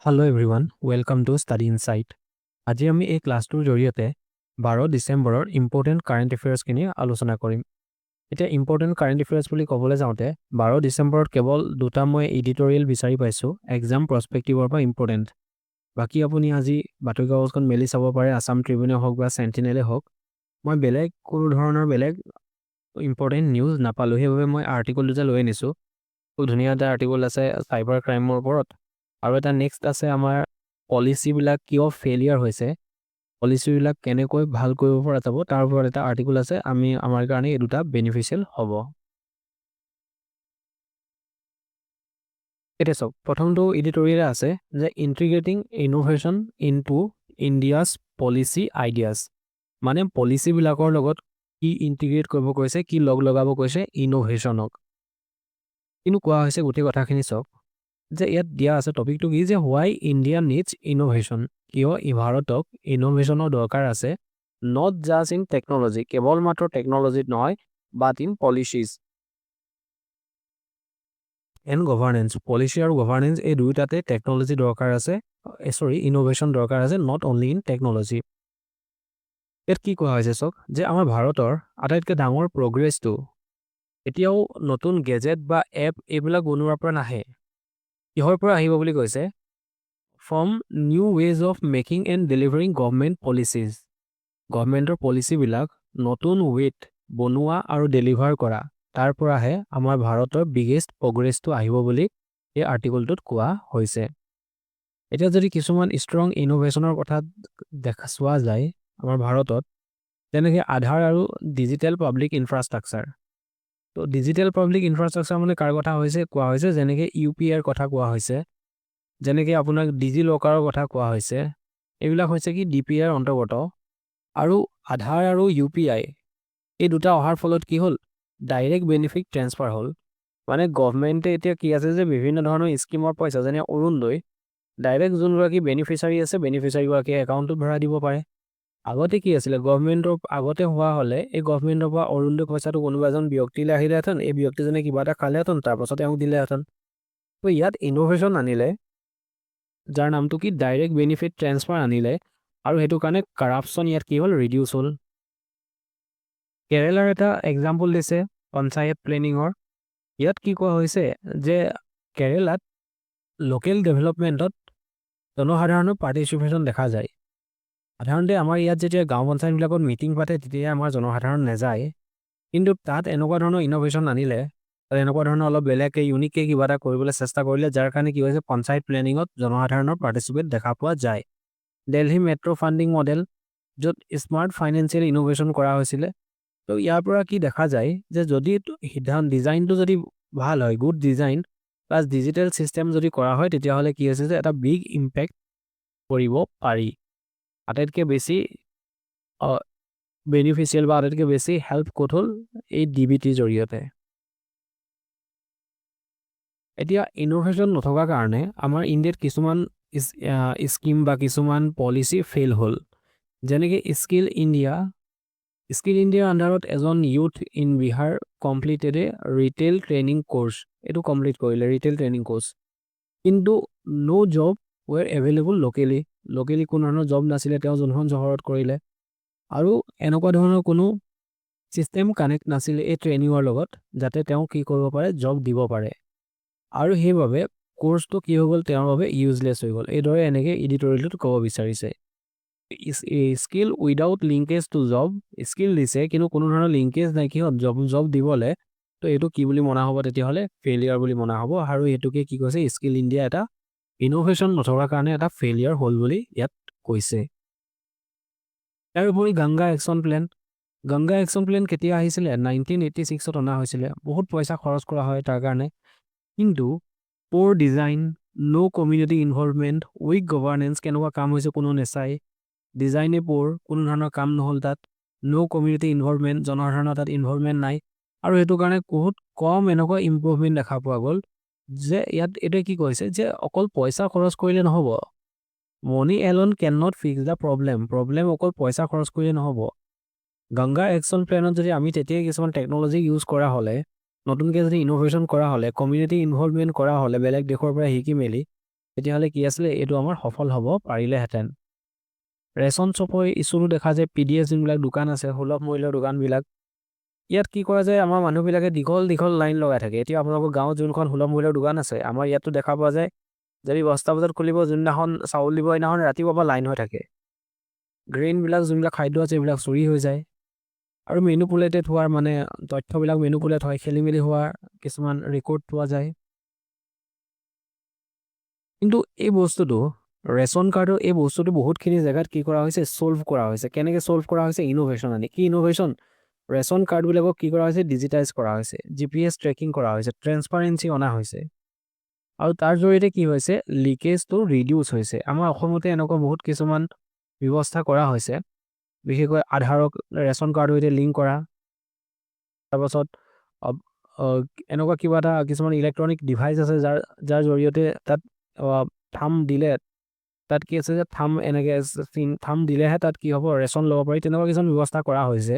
Hello everyone, welcome to Study Insight. আজি আমি এই ক্লাছটোৰ জৰিয়তে 12 ডিসেম্বৰৰ ইম্পৰ্টেন্ট কাৰেন্ট এফেয়াৰ্স কিনি আলোচনা কৰিম। এতিয়া ইম্পৰ্টেন্ট কাৰেন্ট এফেয়াৰ্স বুলি ক'বলৈ যাওঁতে 12 ডিসেম্বৰত কেৱল দুটা মই এডিটৰিয়েল বিচাৰি পাইছো এক্সাম প্ৰস্পেক্টিভৰ পৰা ইম্পৰ্টেন্ট। বাকি আপুনি আজি বাতৰি কাগজখন মেলি চাব পাৰে আসাম ট্ৰিবিউনে হওক বা সেন্টিনেলে হওক। মই বেলেগ কোনো ধৰণৰ বেলেগ ইম্পৰ্টেন্ট নিউজ নাপালো সেইবাবে মই আৰ্টিকল দুটা লৈ আনিছো। খুব ধুনীয়া এটা আৰ্টিকল আছে সাইবাৰ ক্ৰাইমৰ ওপৰত। আৰু এটা নেক্সট আছে আমাৰ পলিচিবিলাক কিয় ফেলিয়াৰ হৈছে পলিচিবিলাক কেনেকৈ ভাল কৰিব পৰা যাব তাৰ ওপৰত এটা আৰ্টিকল আছে আমি আমাৰ কাৰণে এই দুটা বেনিফিচিয়েল হ'ব। এটা সব প্ৰথমটো এডিটৰিয়েল আছে যে integrating innovation into India's policy ideas মানে পলিচিবিলাকৰ লগত কি ইন্টিগ্ৰেট কৰিব কৈছে কি লগাব কৈছে ইনোভেশনক কিন্তু কোৱা হৈছে গোটেই কথাখিনি সব যে ইয়াত দিয়া আছে টপিকটো কি যে হোৱাই ইণ্ডিয়া নিডছ ইনোভেশন কিয় ভাৰতক ইনোভেশনৰ দৰকাৰ আছে নট জাষ্ট ইন টেকনলজি কেৱল মাত্ৰ টেকনলজিত নহয় বাট in policies and governance policy আৰু গভাৰ্নেন্স এই দুয়োটাতে টেকনলজি দৰকাৰ আছে ইনোভেশন দৰকাৰ আছে নট অনলি ইন টেকনলজি। ইয়াত কি কোৱা হৈছে চাওক যে আমাৰ ভাৰতৰ আটাইতকৈ ডাঙৰ প্ৰগ্ৰেছটো এতিয়াও নতুন গেজেট বা এপ এইবিলাক বনোৱাৰ পৰা নাহে কিহৰ পৰা আহিব বুলি কৈছে from new ways of making and delivering government policies গভৰ্ণমেণ্টৰ পলিচিবিলাক নতুন ৱেত বনোৱা আৰু ডেলিভাৰ কৰা তাৰ পৰাহে আমাৰ ভাৰতৰ বিগেষ্ট প্ৰগ্ৰেছটো আহিব বুলি এই আৰ্টিকলটোত কোৱা হৈছে। এতিয়া যদি কিছুমান ষ্ট্ৰং ইনোভেশনৰ কথা দেখা চোৱা যায় আমাৰ ভাৰতত যেনেকৈ আধাৰ আৰু ডিজিটেল পাব্লিক ইনফ্ৰাষ্ট্ৰাকচাৰ তো ডিজিটেল পাব্লিক ইনফ্ৰাষ্ট্ৰাকচাৰ মানে কাৰ কথা হৈছে কোৱা হৈছে যেনেকৈ UPIৰ কথা কোৱা হৈছে যেনেকৈ আপোনাক ডিজি লকাৰৰ কথা কোৱা হৈছে এইবিলাক হৈছে কি DPIৰ অন্তৰ্গত আৰু আধাৰ আৰু UPI এই দুটা অহাৰ ফলত কি হ'ল ডাইৰেক্ট বেনিফিট ট্ৰান্সফাৰ হ'ল মানে গভৰ্ণমেণ্টে এতিয়া কি আছে যে বিভিন্ন ধৰণৰ স্কিমৰ পইচা যেনে অৰুণোদয় ডাইৰেক্ট যোনগৰাকী বেনিফিচাৰী আছে বেনিফিচাৰীগৰাকীয়ে একাউণ্টত ভৰাই দিব পাৰে। আগতে কি আছিলে গভৰ্ণমেণ্টৰ আগতে হোৱা হ'লে এই গভৰ্ণমেণ্টৰ পৰা অৰুণোদয় পইচাটো কোনোবা এজন ব্যক্তিলৈ আহিলেহেঁতেন এই ব্যক্তিজনে কিবা এটা খালেহেঁতেন তাৰপাছত তেওঁক দিলেহেঁতেন। তো ইয়াত ইনোভেশন আনিলে যাৰ নামটো কি ডাইৰেক্ট বেনিফিট ট্ৰান্সফাৰ আনিলে আৰু সেইটো কাৰণে কাৰাপশ্যন ইয়াত কি হ'ল ৰিডিউচ হ'ল। কেৰেলাৰ এটা এক্সাম্পল দিছে পঞ্চায়ত প্লেনিঙৰ ইয়াত কি কোৱা হৈছে যে কেৰেলাত লোকেল ডেভেলপমেণ্টত জনসাধাৰণৰ পাৰ্টিচিপেশ্যন দেখা যায়। সাধাৰণতে আমাৰ ইয়াত যেতিয়া গাঁও পঞ্চায়তবিলাকত মিটিং পাতে তেতিয়া আমাৰ জনসাধাৰণ নাযায় কিন্তু তাত এনেকুৱা ধৰণৰ ইনোভেশন আনিলে এনেকুৱা ধৰণৰ অলপ বেলেগকৈ ইউনিককৈ কিবা এটা কৰিবলৈ চেষ্টা কৰিলে যাৰ কাৰণে কি হৈছে পঞ্চায়ত প্লেনিঙত জনসাধাৰণৰ পাৰ্টিচিপেট দেখা পোৱা যায়। দিল্লী মেট্ৰ' ফাণ্ডিং মডেল য'ত স্মাৰ্ট ফাইনেন্সিয়েল ইনোভেশন কৰা হৈছিলে তো ইয়াৰ পৰা কি দেখা যায় যে যদি ডিজাইনটো যদি ভাল হয় good design plus digital system যদি কৰা হয় তেতিয়াহ'লে কি হৈছে যে এটা বিগ ইম্পেক্ট কৰিব পাৰি আটাইতকৈ বেছি বেনিফিচিয়েল বা আটাইতকৈ বেছি হেল্প ক'ত হ'ল এই DBTৰ জৰিয়তে। এতিয়া ইনোভেশন নথকাৰ কাৰণে আমাৰ ইণ্ডিয়াত কিছুমান স্কিম বা কিছুমান পলিচি ফেইল হ'ল যেনেকৈ স্কিল ইণ্ডিয়াৰ আণ্ডাৰত এজন youth in Bihar completed A retail training course এইটো কমপ্লিট কৰিলে ৰিটেইল ট্ৰেইনিং কোৰ্চ কিন্তু ন' জব ৱেৰ এভেইলেবল লোকেলি কোনো ধৰণৰ জব নাছিলে তেওঁ যোনখন চহৰত কৰিলে আৰু এনেকুৱা ধৰণৰ কোনো চিষ্টেম কানেক্ট নাছিলে এই ট্ৰেইনিঙৰ লগত যাতে তেওঁ কি কৰিব পাৰে জব দিব পাৰে আৰু সেইবাবে কোৰ্চটো কি হৈ গ'ল তেওঁৰ বাবে ইউজলেছ হৈ গ'ল এইদৰে এনেকৈ এডিটৰিয়েলটোত ক'ব বিচাৰিছে। Skill without linkage to job skill দিছে কিন্তু কোনো ধৰণৰ লিংকেজ নাই কি হ'ল জব দিবলৈ তো এইটো কি বুলি মনা হ'ব তেতিয়াহ'লে ফেইলিয়াৰ বুলি মনা হ'ব আৰু এইটোকে কি কৈছে স্কিল ইণ্ডিয়া এটা ইনোভেশন নথকাৰ কাৰণে এটা ফেইলিয়াৰ হ'ল বুলি ইয়াত কৈছে। তাৰ উপৰি গংগা একশ্যন প্লেন কেতিয়া আহিছিলে 1986ত অনা হৈছিলে বহুত পইচা খৰচ কৰা হয় তাৰ কাৰণে কিন্তু পোৰ ডিজাইন ন' কমিউনিটি ইনভলভমেণ্ট উইক গভাৰ্নেন্স কেনেকুৱা কাম হৈছে কোনো নেচাই ডিজাইনে পোৰ কোনো ধৰণৰ কাম নহ'ল তাত ন' কমিউনিটি ইনভলভমেণ্ট জনসাধাৰণৰ তাত ইনভলভমেণ্ট নাই আৰু সেইটো কাৰণে বহুত কম এনেকুৱা ইম্প্ৰুভমেণ্ট দেখা পোৱা গ'ল যে ইয়াত এইটোৱে কি কৈছে যে অকল পইচা খৰচ কৰিলে নহ'ব money alone can not fix the problem অকল পইচা খৰচ কৰিলে নহ'ব। গংগা একশ্যন প্লেনত যদি আমি তেতিয়াই কিছুমান টেকনলজি ইউজ কৰা হ'লে নতুনকৈ যদি ইনোভেশন কৰা হ'লে কমিউনিটি ইনভলভমেণ্ট কৰা হ'লে বেলেগ দেশৰ পৰা শিকি মেলি তেতিয়াহ'লে কি আছিলে এইটো আমাৰ সফল হ'ব পাৰিলেহেঁতেন ৰেচন শ্বপৰ ইছ্যুটো দেখা যায় পিডিএছ যোনবিলাক দোকান আছে সুলভ মূল্যৰ দোকানবিলাক ইয়াত কি কৰা যায় আমাৰ মানুহবিলাকে দীঘল লাইন লগাই থাকে এতিয়া আপোনালোকৰ গাঁৱত যোনখন সুলভ মূল্যৰ দোকান আছে আমাৰ ইয়াতো দেখা পোৱা যায় যদি 10টা বজাত খুলিব যোনদিনাখন চাউল দিব সেইদিনাখন ৰাতিপুৱাৰ পৰা লাইন হৈ থাকে গ্ৰেইনবিলাক যোনবিলাক খাদ্য আছে এইবিলাক চুৰি হৈ যায় আৰু মেনুপুলেটেড হোৱাৰ মানে তথ্যবিলাক মেনুপুলেট হয় খেলি মেলি হোৱাৰ কিছুমান ৰেকৰ্ড পোৱা যায় কিন্তু এই বস্তুটো ৰেচন কাৰ্ডৰ এই বস্তুটো বহুতখিনি জেগাত কি কৰা হৈছে সলভ কৰা হৈছে কেনেকৈ সলভ কৰা হৈছে ইনোভেশ্যন আনি কি ইনোভেশ্যন ৰেচন কাৰ্ডবিলাকক কি কৰা হৈছে ডিজিটাইজ কৰা হৈছে GPS ট্ৰেকিং কৰা হৈছে ট্ৰেন্সপাৰেঞ্চি অনা হৈছে আৰু তাৰ জৰিয়তে কি হৈছে লিকেজটো ৰিডিউচ হৈছে আমাৰ অসমতে এনেকুৱা বহুত কিছুমান ব্যৱস্থা কৰা হৈছে বিশেষকৈ আধাৰক ৰেচন কাৰ্ডৰ সৈতে লিংক কৰা তাৰপাছত এনেকুৱা কিবা এটা কিছুমান ইলেক্ট্ৰনিক ডিভাইচ আছে যাৰ জৰিয়তে তাত থাম দিলে তাত কি আছে যে থাম দিলেহে তাত কি হ'ব ৰেচন ল'ব পাৰি তেনেকুৱা কিছুমান ব্যৱস্থা কৰা হৈছে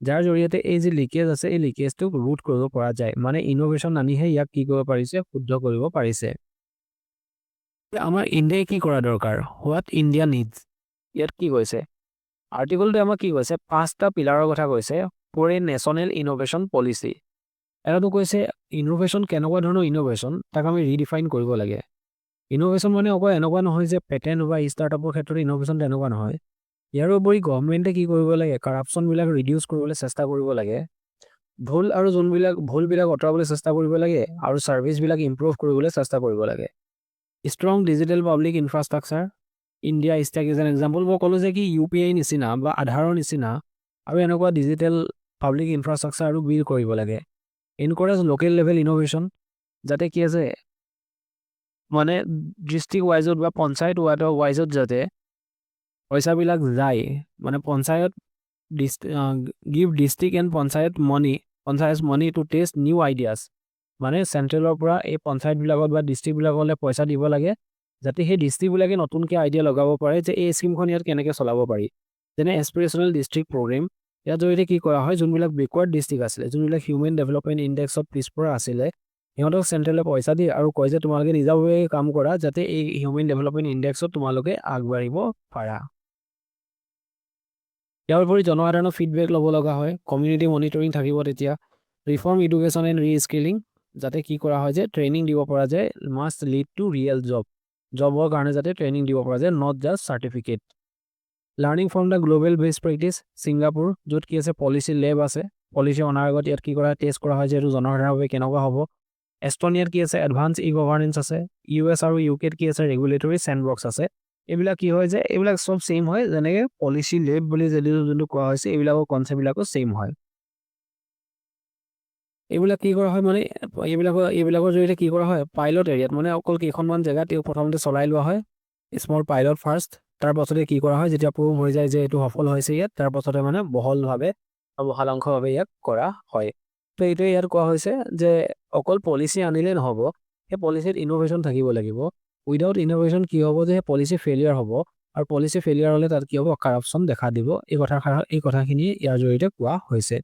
যাৰ জৰিয়তে এই যি লিকেজ আছে এই লিকেজটো ৰোধ কৰিব পৰা যায় মানে ইনোভেশ্যন আনিহে ইয়াক কি কৰিব পাৰিছে শুদ্ধ কৰিব পাৰিছে আমাৰ ইণ্ডিয়াই কি কৰা দৰকাৰ হোৱাট ইণ্ডিয়া নিডছ ইয়াত কি কৈছে আৰ্টিকলটো আমাক কি কৈছে 5টা পিলাৰৰ কথা কৈছে for a national innovation policy এটাতো কৈছে ইনোভেশ্যন কেনেকুৱা ধৰণৰ ইনোভেশ্যন তাক আমি ৰিডিফাইন কৰিব লাগে ইনোভেশ্যন মানে অকল এনেকুৱা নহয় যে পেটেণ্ট বা ষ্টাৰ্টআপৰ ক্ষেত্ৰত ইনোভেশ্যন তেনেকুৱা নহয় ইয়াৰ উপৰি গভৰ্ণমেণ্টে কি কৰিব লাগে কাৰাপশ্যনবিলাক ৰিডিউচ কৰিবলৈ চেষ্টা কৰিব লাগে ভুলবিলাক আঁতৰাবলৈ চেষ্টা কৰিব লাগে আৰু ছাৰ্ভিচবিলাক ইম্প্ৰুভ কৰিবলৈ চেষ্টা কৰিব লাগে strong digital public infrastructure India stake is an example মই ক'লোঁ যে কি UPI নিচিনা বা আধাৰৰ নিচিনা আৰু এনেকুৱা ডিজিটেল পাব্লিক ইনফ্ৰাষ্ট্ৰাকচাৰ আৰু বিল্ড কৰিব লাগে এনকাৰেজ লোকেল লেভেল ইনোভেশ্যন যাতে কি আছে মানে ডিষ্ট্ৰিক্ট ৱাইজত বা পঞ্চায়ত ৱাইজত যাতে পইচাবিলাক যায় মানে panchayat give district and panchayat money to test new ideas মানে চেণ্ট্ৰেলৰ পৰা এই পঞ্চায়তবিলাকত বা ডিষ্ট্ৰিক্টবিলাকলৈ পইচা দিব লাগে যাতে সেই ডিষ্ট্ৰিক্টবিলাকে নতুনকৈ আইডিয়া লগাব পাৰে যে এই স্কিমখন ইয়াত কেনেকৈ চলাব পাৰি যেনে এছপিৰেশ্যনেল ডিষ্ট্ৰিক্ট প্ৰগ্ৰেম ইয়াৰ জৰিয়তে কি কৰা হয় যোনবিলাক বেকৱাৰ্ড ডিষ্ট্ৰিক্ট আছিলে যোনবিলাক হিউমেন ডেভেলপমেণ্ট ইণ্ডেক্সত পিছপৰা আছিলে সিহঁতক চেণ্ট্ৰেলে পইচা দিয়ে আৰু কয় যে তোমালোকে নিজাভাৱে কাম কৰা যাতে এই হিউমেন ডেভেলপমেণ্ট ইণ্ডেক্সত তোমালোকে আগবাঢ়িব পাৰা ইয়াৰ উপৰি জনসাধাৰণৰ ফিডবেক ল'ব লগা হয় কমিউনিটি মনিটৰিং থাকিব তেতিয়া ৰিফৰ্ম এডুকেশ্যন এণ্ড ৰিস্কিলিং যাতে কি কৰা হয় যে ট্ৰেইনিং দিব পৰা যায় মাষ্ট লিড টু ৰিয়েল জবৰ কাৰণে যাতে ট্ৰেইনিং দিব পৰা যায় not just certificate learning from the global best practice Singapore য'ত কি আছে পলিচি লেব আছে পলিচি অনাৰ আগত ইয়াত কি কৰা টেষ্ট কৰা হয় যে এইটো জনসাধাৰণৰ বাবে কেনেকুৱা হ'ব এষ্টনিয়াত কি আছে এডভান্স গভাৰ্নেন্স আছে US আৰু UKত কি আছে ৰেগুলেটৰী চেণ্ডবক্স আছে এইবিলাক কি হয় যে এইবিলাক চব ছেইম হয় যেনেকৈ পলিচি লেব বুলি যোনটো কোৱা হৈছে এইবিলাকৰ কনচেপ্টবিলাকো ছেইম হয় এইবিলাক কি কৰা হয় মানে এইবিলাকৰ জৰিয়তে কি কৰা হয় পাইলট এৰিয়াত মানে অকল কেইখনমান জেগাত প্ৰথমতে চলাই লোৱা হয় স্মল পাইলট ফাৰ্ষ্ট তাৰ পাছতে কি কৰা হয় যেতিয়া প্ৰুভ হৈ যায় যে এইটো সফল হৈছে ইয়াত তাৰ পাছতে মানে বহলাংশভাৱে ইয়াক কৰা হয় তো এইটোৱে ইয়াত কোৱা হৈছে যে অকল পলিচি আনিলে নহ'ব সেই পলিচিত ইনোভেশ্যন থাকিব লাগিব উইদাউট ইনোভেশ্যন কি হ'ব যে পলিচি ফেইলিয়াৰ হ'ব আৰু পলিচি ফেইলিয়াৰ হ'লে তাত কি হ'ব কাৰাপশ্যন দেখা দিব এই কথাখিনি ইয়াৰ জৰিয়তে কোৱা হৈছে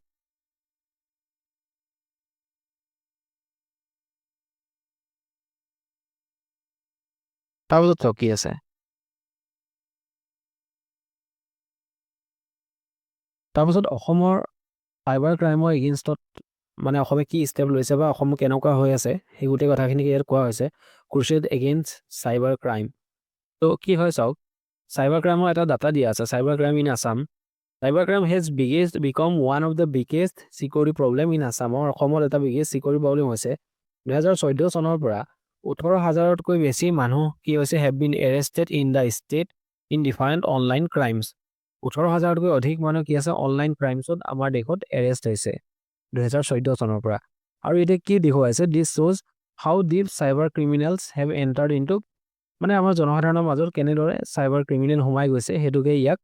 তাৰপাছত কি আছে তাৰপাছত অসমৰ চাইবাৰ ক্ৰাইমৰ এগেইনষ্টত মানে অসমে কি ষ্টেপ লৈছে বা অসম কেনেকুৱা হৈ আছে সেই গোটেই কথাখিনি ইয়াত কোৱা হৈছে ক্ৰুচেড এগেইনষ্ট চাইবাৰ ক্ৰাইম তো কি হয় চাওক চাইবাৰ ক্ৰাইমৰ এটা ডাটা দিয়া আছে cyber crime in Assam cyber crime has become one of the biggest security problem in আছামৰ অসমত এটা বিগেষ্ট চিকিউৰিটি প্ৰব্লেম হৈছে 2014 চনৰ পৰা 18,000তকৈ বেছি মানুহ কি হৈছে have been arrested in the state in different online crimes 18,000তকৈ অধিক মানুহ কি আছে অনলাইন ক্ৰাইমছত আমাৰ দেশত এৰেষ্ট হৈছে 2014 চনৰ পৰা আৰু এতিয়া কি দেখুৱাইছে দিছ শ্ব'জ how deep cyber criminals have entered into মানে আমাৰ জনসাধাৰণৰ মাজত কেনেদৰে চাইবাৰ ক্ৰিমিনেল সোমাই গৈছে সেইটোকে ইয়াক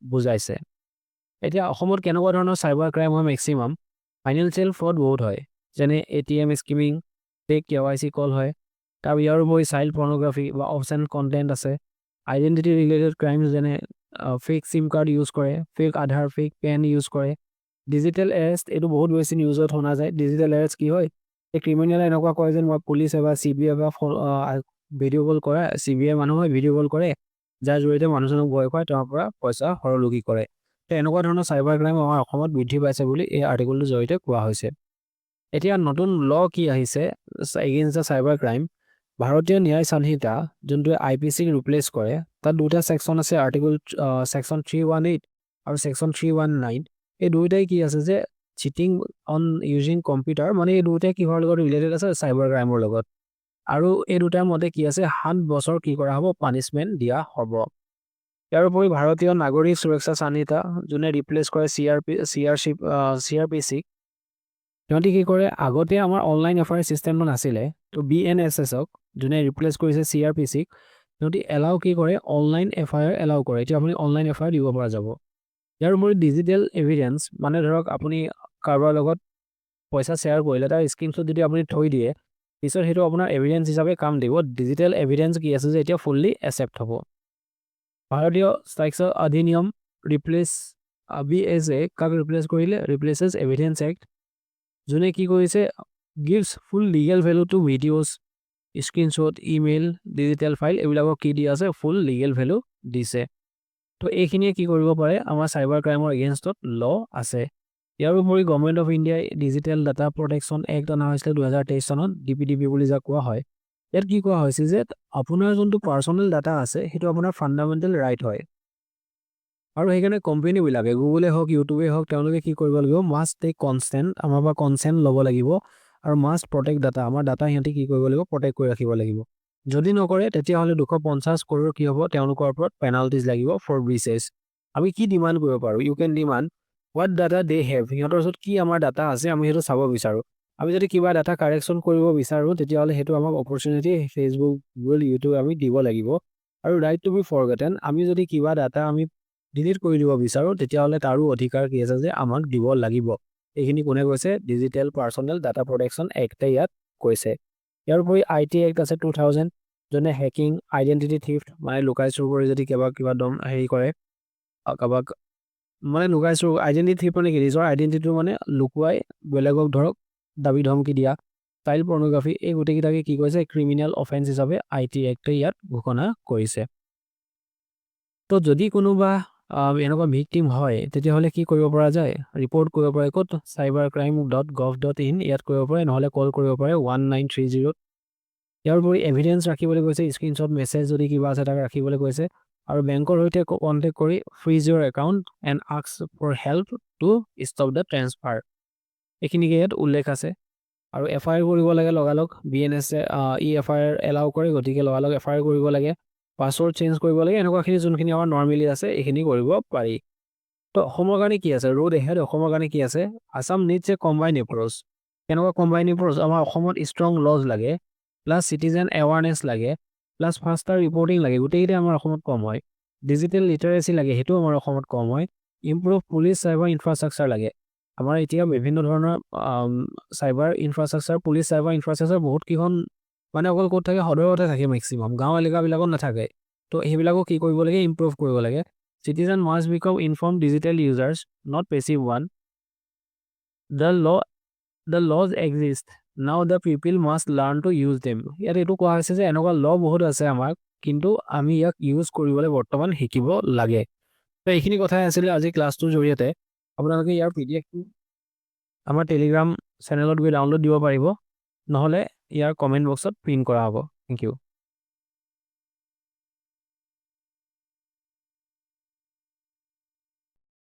বুজাইছে এতিয়া অসমত কেনেকুৱা ধৰণৰ চাইবাৰ ক্ৰাইম হয় মেক্সিমাম ফাইনেন্সিয়েল ফ্ৰড বহুত হয় যেনে ATM স্কিমিং ফেক KYC কল হয় তাৰ ইয়াৰ উপৰি চাইল্ড পৰ্নোগ্ৰাফি বা অবচেন কণ্টেণ্ট আছে আইডেণ্টিটি ৰিলেটেড ক্ৰাইম যেনে ফেক চিম কাৰ্ড ইউজ কৰে ফেক আধাৰ ফেক পেন ইউজ কৰে ডিজিটেল এৰেষ্ট এইটো বহুত বেছি নিউজত শুনা যায় ডিজিটেল এৰেষ্ট কি হয় এই ক্ৰিমিনেলে এনেকুৱা কয় যেন মই পুলিচ বা CBI বা ভিডিঅ' কল কৰে, CBI মানুহে ভিডিঅ' কল কৰে, যাৰ জৰিয়তে মানুহজনক ভয় খুৱাই তেওঁৰ পৰা পইচা হৰলুকি কৰে। তো এনেকুৱা ধৰণৰ চাইবাৰ ক্ৰাইম আমাৰ অসমত বৃদ্ধি পাইছে বুলি এই আৰ্টিকলটোৰ জৰিয়তে কোৱা হৈছে। এতিয়া নতুন ল কি আহিছে এগেইনষ্ট দ্য চাইবাৰ ক্ৰাইম, ভাৰতীয় ন্যায় সংহিতা যোনটোৱে IPCক ৰিপ্লেচ কৰে, তাত দুটা ছেকশ্যন আছে, আৰ্টিকল ছেকশ্যন 318 আৰু ছেকশ্যন 319। এই দুয়োটাই কি আছে যে চিটিং অন ইউজিং কম্পিউটাৰ, মানে এই দুয়োটাই কিহৰ লগত ৰিলেটেড আছে, চাইবাৰ ক্ৰাইমৰ লগত। আৰু এই দুটাৰ মতে কি আছে, 7 বছৰ কি কৰা হ'ব, পানিছমেণ্ট দিয়া হ'ব। ইয়াৰ উপৰি ভাৰতীয় নাগৰিক সুৰক্ষা সংহিতা যোনে ৰিপ্লেচ কৰে CRPCক, সিহঁতি কি কৰে, আগতে আমাৰ অনলাইন FIR চিষ্টেমটো নাছিলে, তো BNSSক যোনে ৰিপ্লেচ কৰিছে CRPCক, সিহঁতি এলাউ কি কৰে, অনলাইন FIR এলাউ কৰে। এতিয়া আপুনি অনলাইন FIR দিব পৰা যাব। ইয়াৰ উপৰি ডিজিটেল এভিডেন্স, মানে ধৰক আপুনি কাৰোবাৰ লগত পইচা শ্বেয়াৰ কৰিলে তাৰ স্ক্ৰীনশ্বট যদি আপুনি থৈ দিয়ে, পিছত সেইটো আপোনাৰ এভিডেন্স হিচাপে কাম দিব। ডিজিটেল এভিডেন্স কি আছে যে এতিয়া ফুল্লি একচেপ্ট হ'ব। ভাৰতীয় স্বাস্থ্য অধিনিয়ম ৰিপ্লেচ BSA কাক ৰিপ্লেচ কৰিলে, ৰিপ্লেচেছ এভিডেন্স এক্ট, যোনে কি কৰিছে, gives full legal value to videos, screenshot, email, digital file, এইবিলাকক কি দি আছে, ফুল লিগেল ভেলু দিছে। তো এইখিনিয়ে কি কৰিব পাৰে, আমাৰ চাইবাৰ ক্ৰাইমৰ এগেইনষ্টত ল আছে। ইয়াৰ উপৰি গভৰ্ণমেণ্ট অফ ইণ্ডিয়াই ডিজিটেল ডাটা প্ৰটেকশ্যন এক্ট অনা হৈছিলে 2023 চনত, DPDP বুলি যাক কোৱা হয়। ইয়াত কি কোৱা হৈছে যে আপোনাৰ যোনটো পাৰ্চনেল ডাটা আছে সেইটো আপোনাৰ ফাণ্ডামেণ্টেল ৰাইট হয়। আৰু সেইকাৰণে কোম্পানীবিলাকে, গুগলে হওক, ইউটিউবে হওক, তেওঁলোকে কি কৰিব লাগিব, মাষ্ট টেক কনচেণ্ট, আমাৰ পৰা কনচেণ্ট ল'ব লাগিব, আৰু মাষ্ট প্ৰটেক্ট ডাটা, আমাৰ ডাটা সিহঁতি কি কৰিব লাগিব, প্ৰটেক্ট কৰি ৰাখিব লাগিব। যদি নকৰে তেতিয়াহ'লে 250 কৰোৰ কি হ'ব, তেওঁলোকৰ ওপৰত পেনাল্টিজ লাগিব ফৰ ব্ৰিচেছ। আমি কি ডিমাণ্ড কৰিব পাৰোঁ, you can demand what data they have, সিহঁতৰ ওচৰত কি আমাৰ ডাটা আছে আমি সেইটো চাব বিচাৰোঁ। আমি যদি কিবা ডাটা কাৰেকশ্যন কৰিব বিচাৰোঁ, তেতিয়াহ'লে সেইটো আমাক অপৰচুনিটি ফেচবুক, গুগল, ইউটিউব আমি দিব লাগিব। আৰু ৰাইট টু বি ফৰগটেন, আমি যদি কিবা ডাটা আমি ডিলিট কৰি দিব বিচাৰোঁ, তেতিয়াহ'লে তাৰো অধিকাৰ কি আছে যে আমাক দিব লাগিব। এইখিনি কোনে কৈছে, ডিজিটেল পাৰ্চনেল ডাটা প্ৰটেকশ্যন এক্টে ইয়াত কৈছে। ইয়াৰ উপৰি IT এক্ট আছে 2000, যোনে হেকিং, আইডেণ্টিটি থিফ্ট, মানে লুকাই চুৰ কৰি যদি কিবা দম হেৰি কৰে, কাৰোবাক মানে লুকাই চুৰ, আইডেণ্টিটি থিফ্ট মানে কি, নিজৰ আইডেণ্টিটিটো মানে লুকুৱাই বেলেগক ধৰক দাবী ধমকি দিয়া, চাইল্ড পৰ্নোগ্ৰাফি, এই গোটেইকেইটাকে কি কৰিছে, ক্ৰিমিনেল অফেন্স হিচাপে IT এক্টে ইয়াত ঘোষণা কৰিছে। তো যদি কোনোবা এনেকুৱা ভিকটিম হয়, তেতিয়াহ'লে কি কৰিব পৰা যায়, ৰিপৰ্ট কৰিব পাৰে ক'ত, cybercrime.gov.in, ইয়াত কৰিব পাৰে, নহ'লে কল কৰিব পাৰে 1930। ইয়াৰ উপৰি এভিডেন্স ৰাখিবলৈ কৈছে, স্ক্ৰীনশ্বট, মেছেজ যদি কিবা আছে তাক ৰাখিবলৈ কৈছে, আৰু বেংকৰ সৈতে কণ্টেক্ট কৰি freeze your account and ask for help to stop the transfer, এইখিনিকে ইয়াত উল্লেখ আছে। আৰু FIR কৰিব লাগে লগালগ, BNSে FIR এলাউ কৰে, গতিকে লগালগ FIR কৰিব লাগে, পাছৱৰ্ড চেঞ্জ কৰিব লাগে, এনেকুৱাখিনি যোনখিনি আমাৰ নৰ্মেলি আছে এইখিনি কৰিব পাৰি। তো অসমৰ কাৰণে কি আছে, ৰোড এহেড, অসমৰ কাৰণে কি আছে, আছাম নিডছ এ কম্বাইন এপ্ৰ'চ। কেনেকুৱা কম্বাইন এপ্ৰ'চ, আমাৰ অসমত ষ্ট্ৰং লজ লাগে, প্লাছ চিটিজেন এৱাৰনেছ লাগে, প্লাছ ফাষ্টাৰ ৰিপৰ্টিং লাগে, গোটেইকেইটা আমাৰ অসমত কম হয়। ডিজিটেল লিটাৰেচি লাগে, সেইটো আমাৰ অসমত কম হয়। ইম্প্ৰুভ পুলিচ চাইবাৰ ইনফ্ৰাষ্ট্ৰাকচাৰ লাগে, আমাৰ এতিয়া বিভিন্ন ধৰণৰ cyber infrastructure, police cyber infrastructure বহুত কেইখন মানে অকল ক'ত থাকে, সদৰতে থাকে, মেক্সিমাম গাঁও এলেকাবিলাকত নাথাকে। তো সেইবিলাকো কি কৰিব লাগে, ইম্প্ৰুভ কৰিব লাগে। Citizen must become inform digital users, not passive one. The laws exist, now the people must learn to use them. ইয়াত এইটো কোৱা হৈছে যে এনেকুৱা ল বহুত আছে আমাক, কিন্তু আমি ইয়াক ইউজ কৰিবলৈ বৰ্তমান শিকিব লাগে। তো এইখিনি কথাই আছিলে আজি ক্লাছটোৰ জৰিয়তে। আপোনালোকে ইয়াৰ PDFটো আমাৰ টেলিগ্ৰাম চেনেলত গৈ ডাউনলোড দিব পাৰিব, নহ'লে ইয়াৰ কমেণ্ট বক্সত পিন কৰা হ'ব। Thank U.